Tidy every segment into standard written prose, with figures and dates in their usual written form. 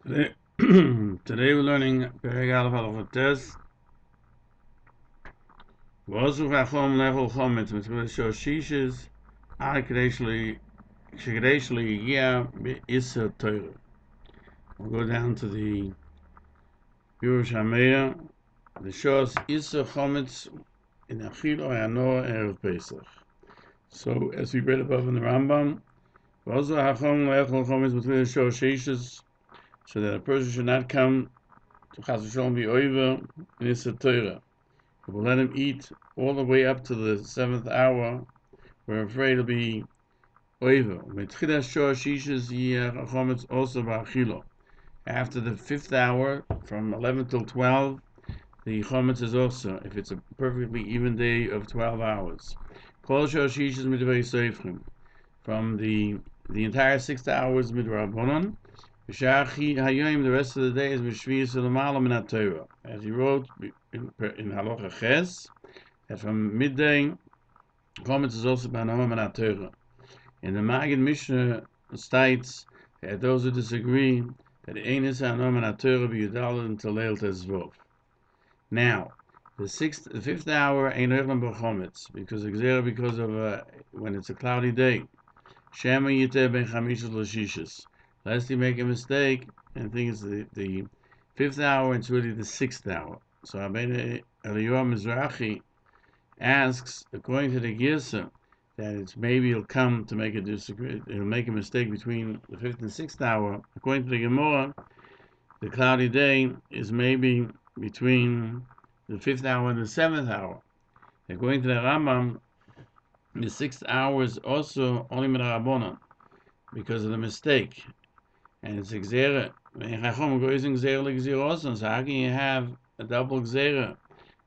Today, today we're learning Peirush Halacha Tes. V'osu chachom lechol chometz mitzvah shoshishes al kadeshli yeh be'isa Torah. We'll go down to the Peirush HaMeir. The shos isa chometz in achilo ha'anor erev Pesach. So, as we read above in the Rambam, v'osu chachom lechol chometz mitzvah shoshishes, so that a person should not come to Chas v'Shalom be over in Isa Torah. We'll let him eat all the way up to the 7th hour. We're afraid it'll be over. After the 5th hour, from 11 till 12, the chometz is also, if it's a perfectly even day of 12 hours. From the entire 6 hours midrabanan. The rest of the day is Mishviyas L'malam in Torah, as he wrote in Halacha Ches, that from midday, chometz is also B'Hanam in Torah. In the Maggid Mishnah states that those who disagree that Ein is Hanam in Torah b'Yudal until Leil Tezvov. Now, the 5th hour ain't Echlam b'chometz because of when it's a cloudy day. Shema Yiteh ben Chamishas l'Shishas. Lest you make a mistake and think it's the 5th hour, it's really the 6th hour. So Rabbeinu Eliyahu Mizrahi asks, according to the Girsa, that it's maybe he'll come to make he'll make a mistake between the 5th and 6th hour. According to the Gemara, the cloudy day is maybe between the 5th hour and the 7th hour. According to the Rambam, the 6th hour is also only Midrabanan because of the mistake. And it's Gzera. So how can you have a double Gzera?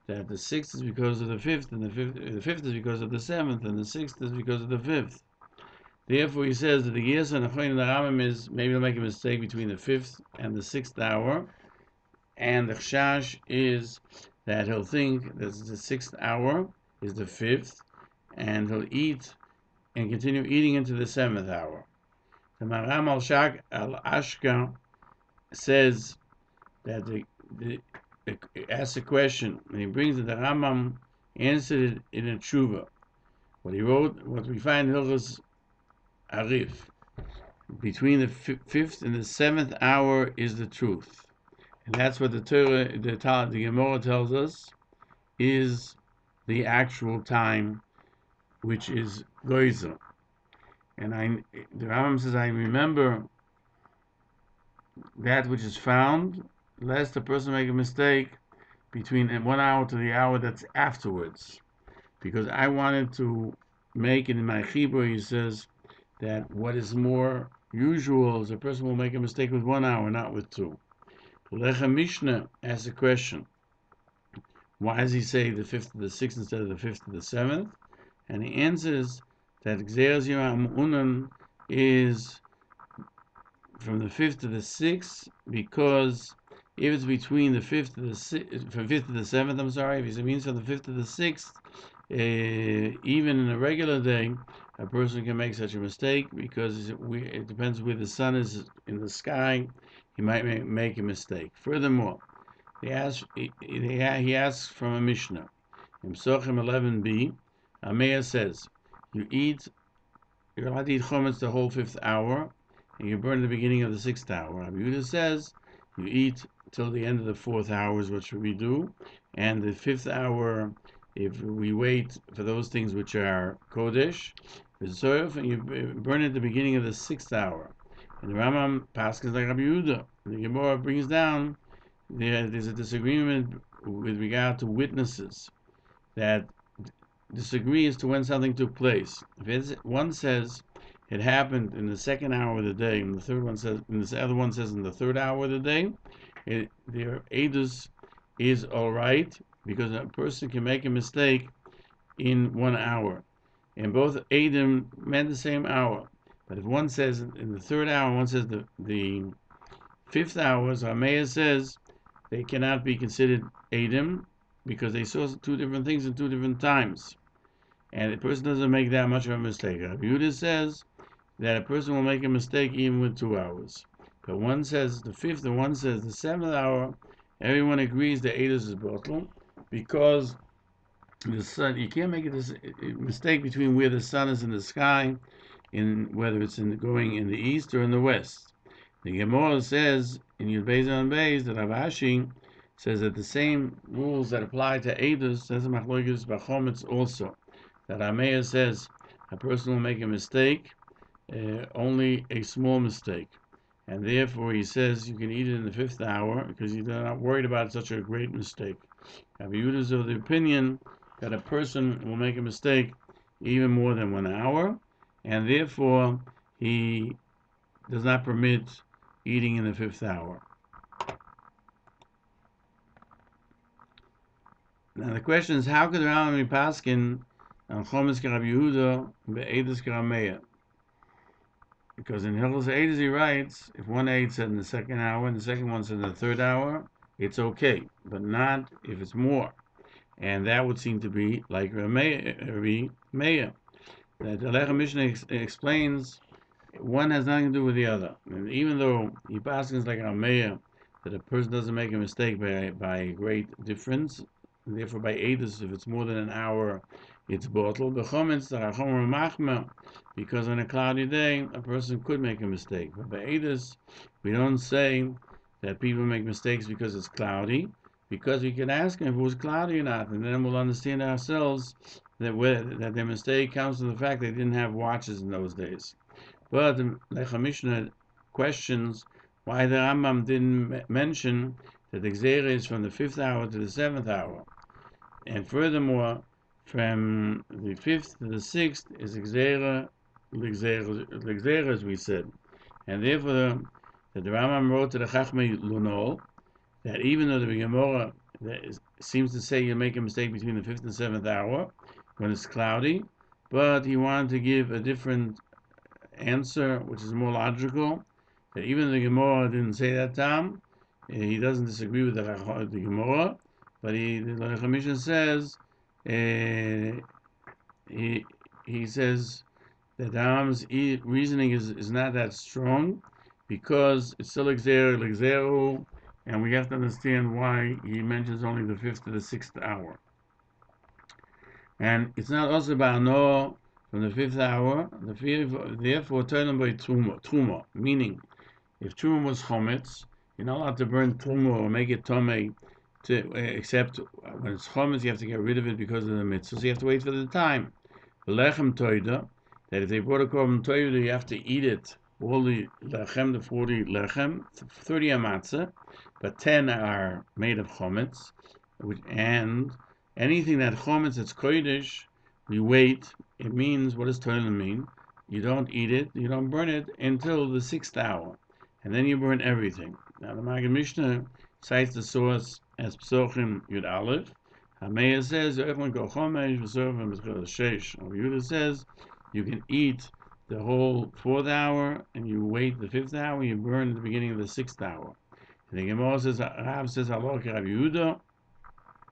That the 6th is because of the 5th, and the 5th is because of the 7th, and the 6th is because of the 5th. Therefore, he says that the Gzera and the Rambam is maybe he'll make a mistake between the 5th and the 6th hour, and the Chash is that he'll think that the 6th hour is the 5th, and he'll eat and continue eating into the 7th hour. The Maram al-Ashka says that asks a question, and he brings that the Rambam answered it in a tshuva. What he wrote, what we find in Hilchos Arif, between the 5th and the 7th hour is the truth, and that's what the Torah, the Gemara tells us, is the actual time, which is Goizer. And the Rambam says, I remember that which is found, lest a person make a mistake between 1 hour to the hour that's afterwards. Because I wanted to make it in my chibur, he says that what is more usual is a person will make a mistake with 1 hour, not with 2. Lechem Mishnah asks a question. Why does he say the 5th to the 6th instead of the 5th to the 7th? And he answers that Gzeras Yom Unan is from the 5th to the 6th, because if it's between the 5th to the 6th, from 5th to the 7th, if it means from the 5th to the 6th, even in a regular day, a person can make such a mistake because it depends where the sun is in the sky. He might make a mistake. Furthermore, he asks from a Mishnah. In Psachim 11b, Ameya says, you're allowed to eat chometz the whole 5th hour, and you burn the beginning of the 6th hour. Rabbi Yehuda says, you eat till the end of the 4th hour is what should we do, and the 5th hour, if we wait for those things which are kodesh, and you burn at the beginning of the 6th hour. And the Rambam passes like Rabbi Yehuda. The Gemara brings down, there's a disagreement with regard to witnesses, that disagree as to when something took place. If one says it happened in the 2nd hour of the day, and the other one says in the 3rd hour of the day, their edus is all right, because a person can make a mistake in 1 hour, and both edim meant the same hour. But if one says in the 3rd hour, one says the 5th hour, so Meir says they cannot be considered edim because they saw 2 different things in 2 different times. And the person doesn't make that much of a mistake. Rabbi Yehuda says that a person will make a mistake even with 2 hours. But one says the 5th and one says the 7th hour. Everyone agrees that Eidos is bottle because the sun. You can't make a mistake between where the sun is in the sky, in whether it's going in the east or in the west. The Gemara says in Yud Beis on Beis that Rav Ashi says that the same rules that apply to Eidos says in Machlokas Chametz also. That Rameir says a person will make a mistake, only a small mistake, and therefore he says you can eat it in the 5th hour because you're not worried about such a great mistake. Rabbi Yehuda is of the opinion that a person will make a mistake even more than 1 hour, and therefore he does not permit eating in the 5th hour. Now the question is, how could the Rambam be paskin on Chometz Rabbi Yehuda be'edus Rameir? Because in Hilchos Chametz he writes, if one ate said in the 2nd hour and the second one said in the 3rd hour, it's okay, but not if it's more. And that would seem to be like Rabbi Meir. That the Halacha Mishnah explains one has nothing to do with the other. And even though he passes like Rabbi Meir, that a person doesn't make a mistake by a great difference, and therefore by Eidos, if it's more than an hour, it's bottled. Because on a cloudy day, a person could make a mistake. But by Eidos, we don't say that people make mistakes because it's cloudy, because we can ask them if it was cloudy or not, and then we'll understand ourselves that their mistake comes from the fact they didn't have watches in those days. But the Halacha Mishnah questions why the Rambam didn't mention that the Gzeira is from the 5th hour to the 7th hour. And furthermore, from the 5th to the 6th is Gzeira, as we said. And therefore, the Rambam wrote to the Chachmei Lunol that even though the Gemara seems to say you make a mistake between the 5th and 7th hour when it's cloudy, but he wanted to give a different answer, which is more logical, that even though the Gemara didn't say that time, he doesn't disagree with the Gemara, but the Halacha Mishnah says, he says that the Rambam's reasoning is not that strong, because it's still Gzeru, and we have to understand why he mentions only the 5th to the 6th hour. And it's not also Ba'ano from the 5th hour, therefore turn by Truma, meaning if Truma was Chometz, you're not allowed to burn Truma or make it Tomei, except when it's Chometz, you have to get rid of it because of the mitzvah, so you have to wait for the time. The Lechem Toida, that if they brought a Korban Toida, you have to eat it, all the Lechem, the 40 Lechem, 30 Amatzah, but 10 are made of Chometz, and anything that Chometz that's Kodesh, we wait. It means, what does Toila mean? You don't eat it, you don't burn it until the 6th hour, and then you burn everything. Now the Maggid Mishnah cites the source as Psochim Yud Aleph. Hameir says, Yehuda says, you can eat the whole 4th hour, and you wait the 5th hour, you burn at the beginning of the 6th hour. And the Gemara says, Rav says, Halacha Rabbi Yehuda,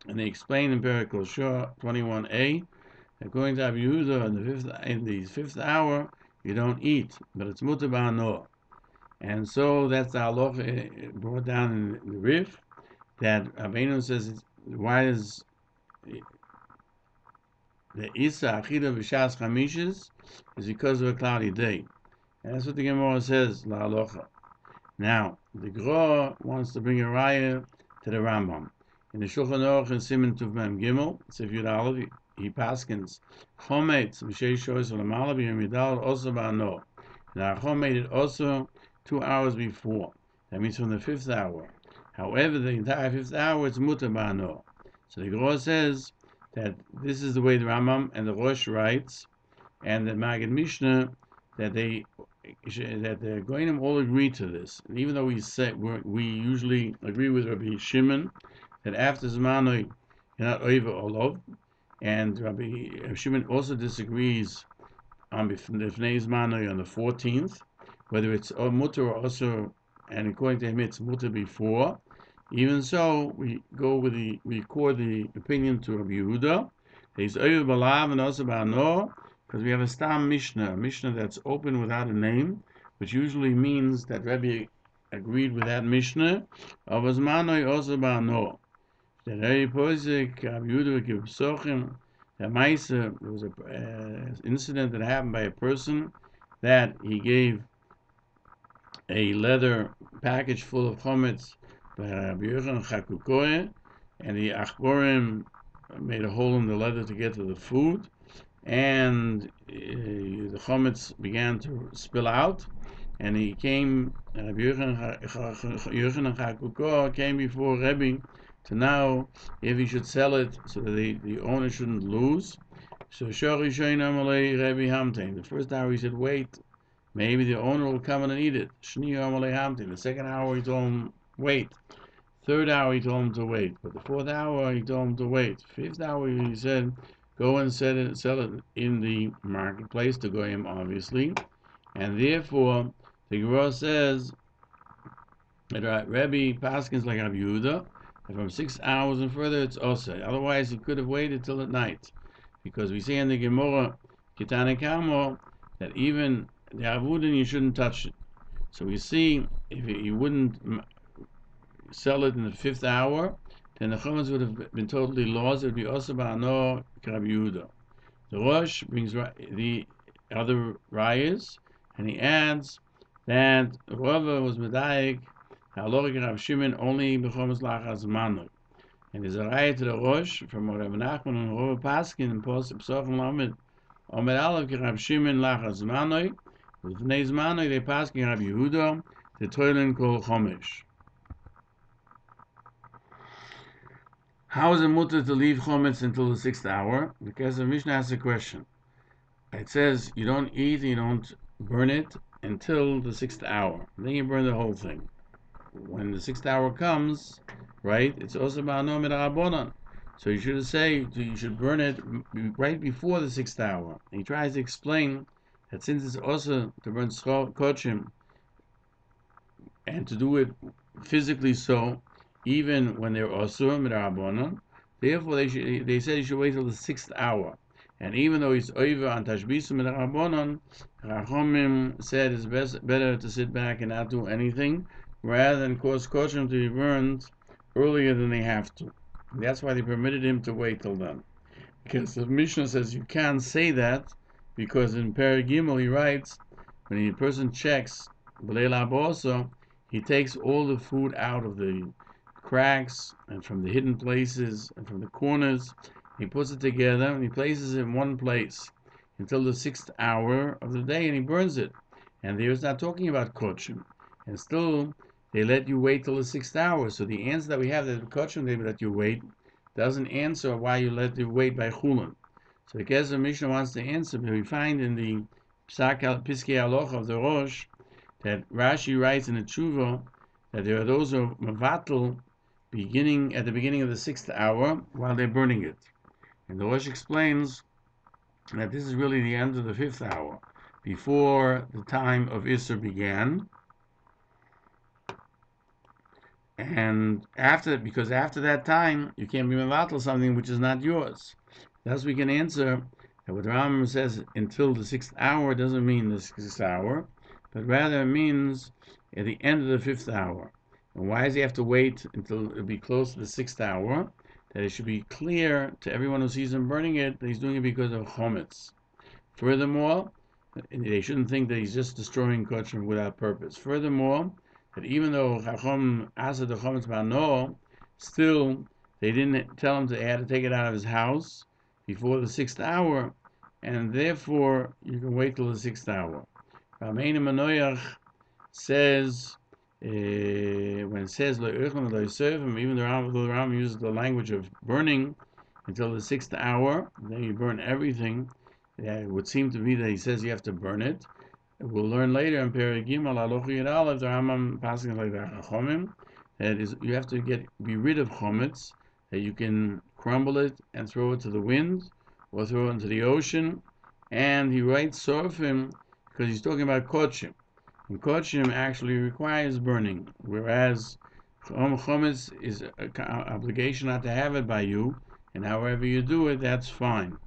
and they explain in Perikol Shor 21a, according to Rabbi Yehuda, in the 5th hour, you don't eat, but it's mutar ba'ano. And so that's the halacha brought down in the Rif, that Rabbeinu says, why is the Isa Achida B'Shas Chamishis is because of a cloudy day. And that's what the Gemara says, La Halacha. Now, the Gra wants to bring a raya to the Rambam. In the Shulchan Aruch and Siman Tuv Mem Gimel, Sif Yud Aleph, he paskins Chometz B'Sheish Shoyos L'Mala B'Yom Yidal also Ba'ano. Now, Chometz it also 2 hours before. That means from the 5th hour. However, the entire 5th hour it's mutar ba'ano. So the Gra says that this is the way the Rambam and the Rosh writes, and the Maggid Mishnah that the Goinim all agree to this. And even though we usually agree with Rabbi Shimon that after Zmanoi you're not over Olov, and Rabbi Shimon also disagrees on B'fnei Zmanoi on the 14th, whether it's mutar or also, and according to him it's mutar before. Even so, we record the opinion to Rabbi Yehuda. He's over balav and also ba'ano, because we have a stam mishnah, that's open without a name, which usually means that Rabbi agreed with that Mishnah. Of Azmanoi also Ba'ano. The Rebbe Posik, Rabbi Yehuda Kibsochim, the Maisa, there was an incident that happened by a person that he gave a leather package full of chametz by Rabbi Yochanan Chakukoye, and the Achborim made a hole in the leather to get to the food, and the chametz began to spill out, and he came, Rabbi Yochanan Chakukoye came before Rebbe to know if he should sell it so that the owner shouldn't lose. So Shori Shoinam Alei Rebbe Hamtain. The first hour he said, wait, maybe the owner will come in and eat it. The second hour he told him, wait. Third hour he told him to wait. But the fourth hour he told him to wait. Fifth hour he said, go and sell it in the marketplace to Goyim, obviously. And therefore, the Gemara says that Rebbe Paskins like Rabbi Yehuda, and from 6 hours and further it's also. Otherwise he could have waited till at night. Because we say in the Gemara, Kitane Kamo, that even the avudin you shouldn't touch it. So we see if you wouldn't sell it in the 5th hour, then the chametz would have been totally lost. It would be also ba'ano Rabbi Yehuda. The Rosh brings the other rayas, and he adds that Rava was medayik halacha Rav Shimon only b'chametz lachas manuk. And there's a raya to the Rosh from Rav Nachman and Rava Paskin and Posuk Psachim Lamed Omer Aleph Rav Shimon lachas manuk. With Neiz Manuk they paskin Rav Yehuda the toilen kol chomesh. How is it mutter to leave chometz until the 6th hour? Because the Mishnah asks a question. It says you don't eat and you don't burn it until the 6th hour. Then you burn the whole thing. When the 6th hour comes, right, it's also ba'ano midrabanan. So you should burn it right before the 6th hour. And he tries to explain that since it's also to burn kochim and to do it physically so, even when they're also midrabanan, therefore they said you should wait till the 6th hour. And even though it's over on tashbisu midrabanan, Chachomim said it's better to sit back and not do anything rather than cause kochim to be burned earlier than they have to. And that's why they permitted him to wait till then. Because the Mishnah says you can't say that, because in Perek Gimel he writes, when a person checks B'leila Boso, he takes all the food out of the cracks and from the hidden places and from the corners. He puts it together and he places it in one place until the 6th hour of the day, and he burns it. And there is not talking about kochim. And still, they let you wait till the 6th hour. So the answer that we have that kochim they let you wait doesn't answer why you let you wait by chulin. So the Gezer Mishnah wants to answer, but we find in the Piskei Halacha of the Rosh that Rashi writes in the Tshuva that there are those who are mavatal at the beginning of the 6th hour while they're burning it. And the Rosh explains that this is really the end of the 5th hour, before the time of Isser began. And because after that time, you can't be mevatel something which is not yours. Thus we can answer that what Rambam says until the 6th hour doesn't mean the 6th hour, but rather it means at the end of the 5th hour. And why does he have to wait until it be close to the 6th hour? That it should be clear to everyone who sees him burning it that he's doing it because of chometz. Furthermore, they shouldn't think that he's just destroying kochim without purpose. Furthermore, that even though Chacham asked the chometz ba'ano, still they didn't tell him to had to take it out of his house before the 6th hour, and therefore you can wait till the 6th hour. Rameinu Manoyach says, when it says lo yochel lo yisofim, even though the Rambam uses the language of burning until the 6th hour, then you burn everything. It would seem to be that he says you have to burn it. We'll learn later in Perek Gimel Halacha Yud Aleph, the Rambam passing like the Chachomim, that is you have to be rid of chometz, that you can crumble it and throw it to the wind or throw it into the ocean. And he writes Sorfim because he's talking about kochim. And kochim actually requires burning, whereas chometz is an obligation not to have it by you, and however you do it, that's fine.